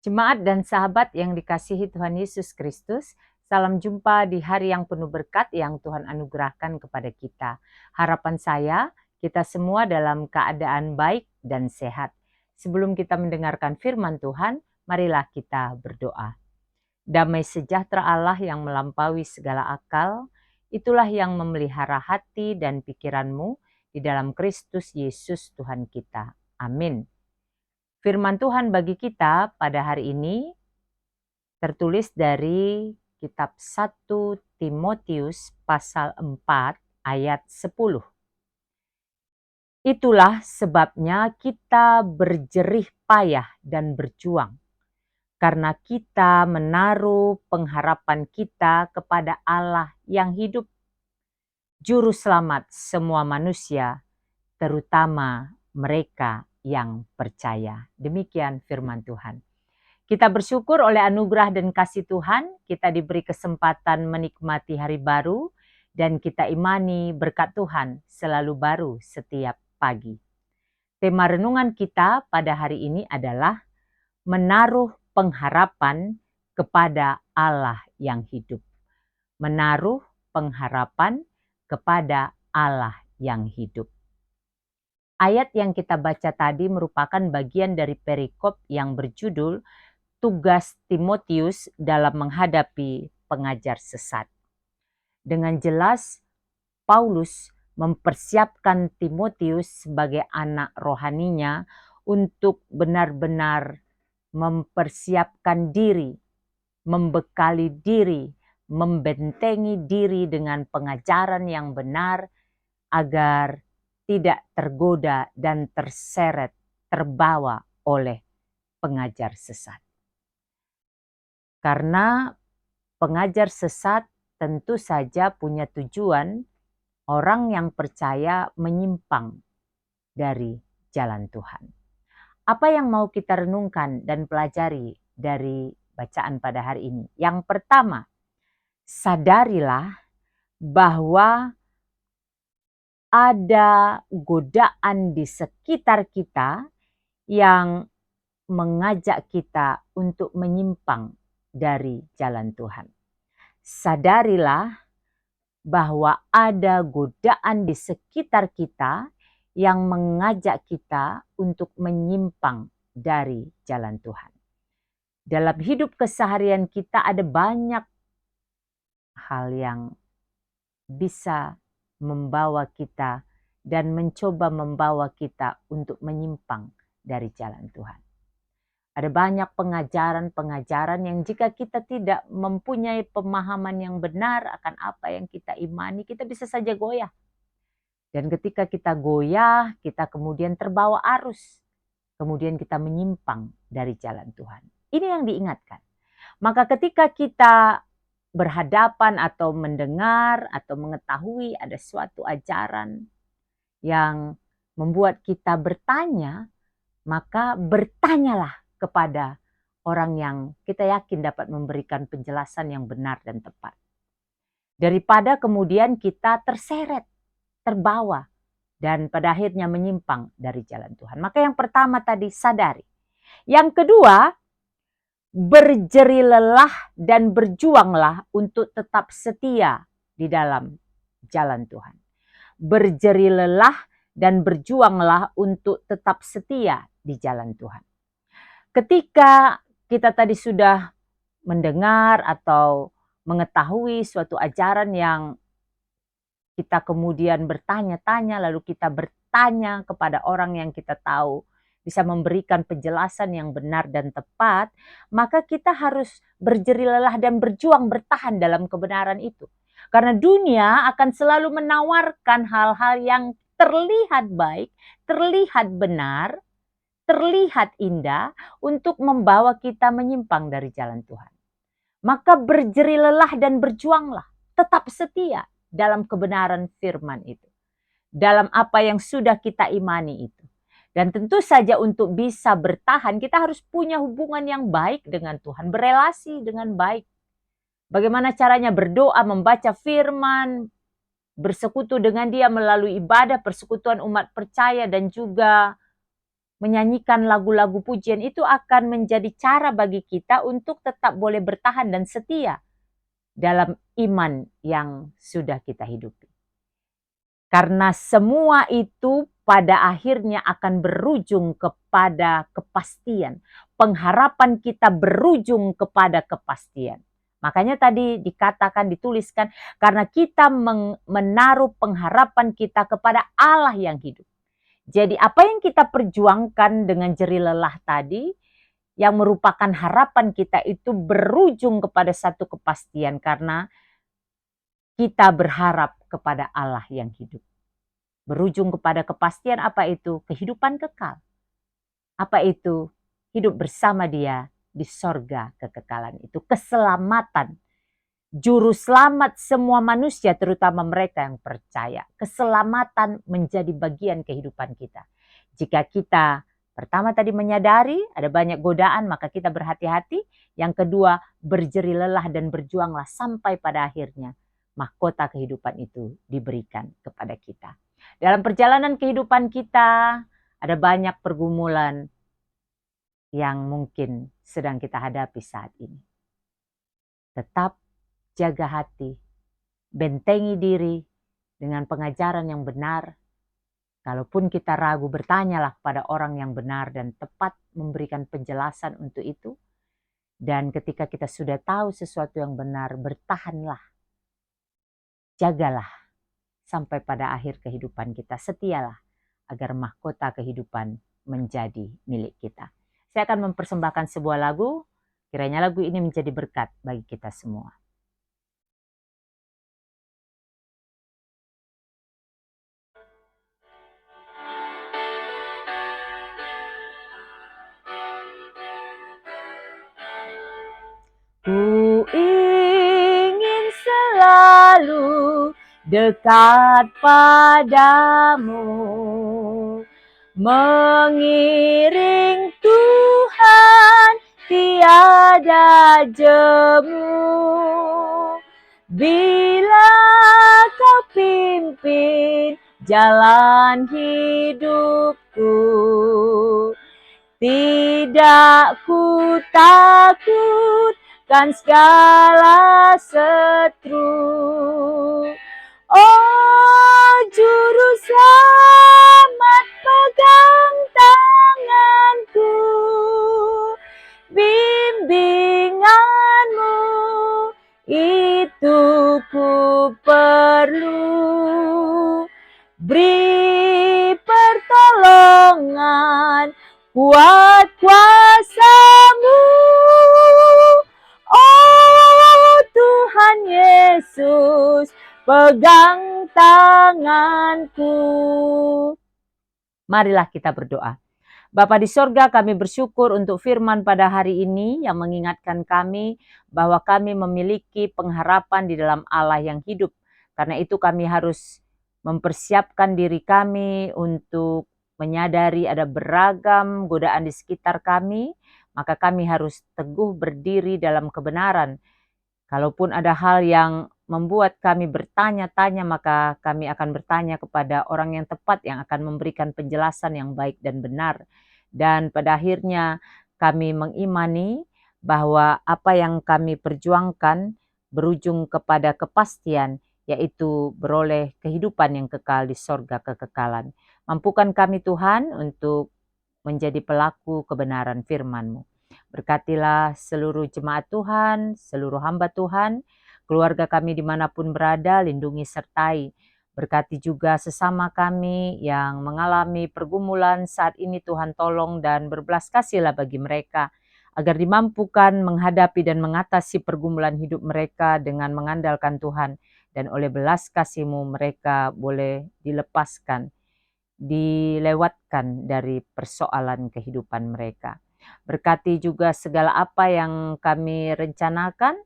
Jemaat dan sahabat yang dikasihi Tuhan Yesus Kristus, salam jumpa di hari yang penuh berkat yang Tuhan anugerahkan kepada kita. Harapan saya, kita semua dalam keadaan baik dan sehat. Sebelum kita mendengarkan firman Tuhan, marilah kita berdoa. Damai sejahtera Allah yang melampaui segala akal, itulah yang memelihara hati dan pikiranmu di dalam Kristus Yesus Tuhan kita. Amin. Firman Tuhan bagi kita pada hari ini tertulis dari kitab 1 Timotius pasal 4 ayat 10. Itulah sebabnya kita berjerih payah dan berjuang, karena kita menaruh pengharapan kita kepada Allah yang hidup, Juru Selamat semua manusia, terutama mereka yang percaya. Demikian firman Tuhan. Kita bersyukur oleh anugerah dan kasih Tuhan, kita diberi kesempatan menikmati hari baru, dan kita imani berkat Tuhan selalu baru setiap pagi. Tema renungan kita pada hari ini adalah menaruh pengharapan kepada Allah yang hidup. Menaruh pengharapan kepada Allah yang hidup. Ayat yang kita baca tadi merupakan bagian dari perikop yang berjudul tugas Timotius dalam menghadapi pengajar sesat. Dengan jelas, Paulus mempersiapkan Timotius sebagai anak rohaninya untuk benar-benar mempersiapkan diri, membekali diri, membentengi diri dengan pengajaran yang benar agar tidak tergoda dan terseret, terbawa oleh pengajar sesat. Karena pengajar sesat tentu saja punya tujuan orang yang percaya menyimpang dari jalan Tuhan. Apa yang mau kita renungkan dan pelajari dari bacaan pada hari ini? Yang pertama, sadarilah bahwa ada godaan di sekitar kita yang mengajak kita untuk menyimpang dari jalan Tuhan. Sadarilah bahwa ada godaan di sekitar kita yang mengajak kita untuk menyimpang dari jalan Tuhan. Dalam hidup keseharian kita ada banyak hal yang bisa membawa kita dan mencoba membawa kita untuk menyimpang dari jalan Tuhan. Ada banyak pengajaran-pengajaran yang jika kita tidak mempunyai pemahaman yang benar akan apa yang kita imani, kita bisa saja goyah. Dan ketika kita goyah, kita kemudian terbawa arus. Kemudian kita menyimpang dari jalan Tuhan. Ini yang diingatkan. Maka ketika kita berhadapan atau mendengar atau mengetahui ada suatu ajaran yang membuat kita bertanya, maka bertanyalah kepada orang yang kita yakin dapat memberikan penjelasan yang benar dan tepat. Daripada kemudian kita terseret, terbawa, dan pada akhirnya menyimpang dari jalan Tuhan. Maka yang pertama tadi, sadari. Yang kedua, berjeri lelah dan berjuanglah untuk tetap setia di dalam jalan Tuhan. Berjeri lelah dan berjuanglah untuk tetap setia di jalan Tuhan. Ketika kita tadi sudah mendengar atau mengetahui suatu ajaran yang kita kemudian bertanya-tanya, lalu kita bertanya kepada orang yang kita tahu bisa memberikan penjelasan yang benar dan tepat, maka kita harus berjeri lelah dan berjuang bertahan dalam kebenaran itu. Karena dunia akan selalu menawarkan hal-hal yang terlihat baik, terlihat benar, terlihat indah untuk membawa kita menyimpang dari jalan Tuhan. Maka berjeri lelah dan berjuanglah, tetap setia dalam kebenaran firman itu. Dalam apa yang sudah kita imani itu. Dan tentu saja untuk bisa bertahan kita harus punya hubungan yang baik dengan Tuhan, berelasi dengan baik. Bagaimana caranya berdoa, membaca firman, bersekutu dengan Dia melalui ibadah, persekutuan umat percaya dan juga menyanyikan lagu-lagu pujian itu akan menjadi cara bagi kita untuk tetap boleh bertahan dan setia dalam iman yang sudah kita hidupi. Karena semua itu pada akhirnya akan berujung kepada kepastian. Pengharapan kita berujung kepada kepastian. Makanya tadi dikatakan, dituliskan, karena kita menaruh pengharapan kita kepada Allah yang hidup. Jadi apa yang kita perjuangkan dengan jerih lelah tadi, yang merupakan harapan kita itu berujung kepada satu kepastian karena kita berharap kepada Allah yang hidup. Berujung kepada kepastian apa itu? Kehidupan kekal. Apa itu? Hidup bersama Dia di sorga kekekalan itu. Keselamatan. Juru selamat semua manusia, terutama mereka yang percaya. Keselamatan menjadi bagian kehidupan kita. Jika kita pertama tadi menyadari ada banyak godaan, maka kita berhati-hati. Yang kedua, berjerih lelah dan berjuanglah sampai pada akhirnya mahkota kehidupan itu diberikan kepada kita. Dalam perjalanan kehidupan kita ada banyak pergumulan yang mungkin sedang kita hadapi saat ini. Tetap jaga hati, bentengi diri dengan pengajaran yang benar. Kalaupun kita ragu, bertanyalah kepada orang yang benar dan tepat memberikan penjelasan untuk itu. Dan ketika kita sudah tahu sesuatu yang benar, bertahanlah. Jagalah sampai pada akhir kehidupan kita. Setialah agar mahkota kehidupan menjadi milik kita. Saya akan mempersembahkan sebuah lagu. Kiranya lagu ini menjadi berkat bagi kita semua. Ku ingin selalu dekat padamu, mengiring Tuhan tiada jemu. Bila kau pimpin jalan hidupku, tidak ku takutkan segala setru. Oh Juru Selamat, pegang tanganku, bimbinganmu itu ku perlu. Beri pertolongan, kuat kuasa-Mu, oh Tuhan Yesus, pegang tanganku. Marilah kita berdoa. Bapa di sorga, kami bersyukur untuk firman pada hari ini yang mengingatkan kami bahwa kami memiliki pengharapan di dalam Allah yang hidup. Karena itu kami harus mempersiapkan diri kami untuk menyadari ada beragam godaan di sekitar kami, maka kami harus teguh berdiri dalam kebenaran. Kalaupun ada hal yang membuat kami bertanya-tanya, maka kami akan bertanya kepada orang yang tepat yang akan memberikan penjelasan yang baik dan benar. Dan pada akhirnya kami mengimani bahwa apa yang kami perjuangkan berujung kepada kepastian, yaitu beroleh kehidupan yang kekal di sorga kekekalan. Mampukan kami Tuhan untuk menjadi pelaku kebenaran firman-Mu. Berkatilah seluruh jemaat Tuhan, seluruh hamba Tuhan, keluarga kami dimanapun berada, lindungi sertai. Berkati juga sesama kami yang mengalami pergumulan saat ini, Tuhan tolong dan berbelas kasihlah bagi mereka, agar dimampukan menghadapi dan mengatasi pergumulan hidup mereka dengan mengandalkan Tuhan. Dan oleh belas kasih-Mu mereka boleh dilepaskan, dilewatkan dari persoalan kehidupan mereka. Berkati juga segala apa yang kami rencanakan.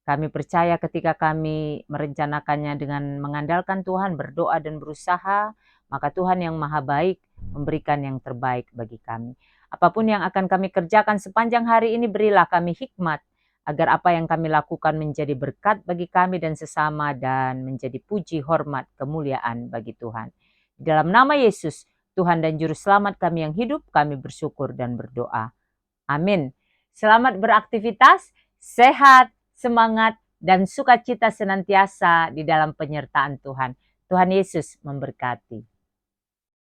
Kami percaya ketika kami merencanakannya dengan mengandalkan Tuhan, berdoa dan berusaha, maka Tuhan yang maha baik memberikan yang terbaik bagi kami. Apapun yang akan kami kerjakan sepanjang hari ini, berilah kami hikmat, agar apa yang kami lakukan menjadi berkat bagi kami dan sesama, dan menjadi puji, hormat, kemuliaan bagi Tuhan. Dalam nama Yesus, Tuhan dan Juru Selamat kami yang hidup, kami bersyukur dan berdoa. Amin. Selamat beraktivitas, sehat, semangat, dan sukacita senantiasa di dalam penyertaan Tuhan. Tuhan Yesus memberkati.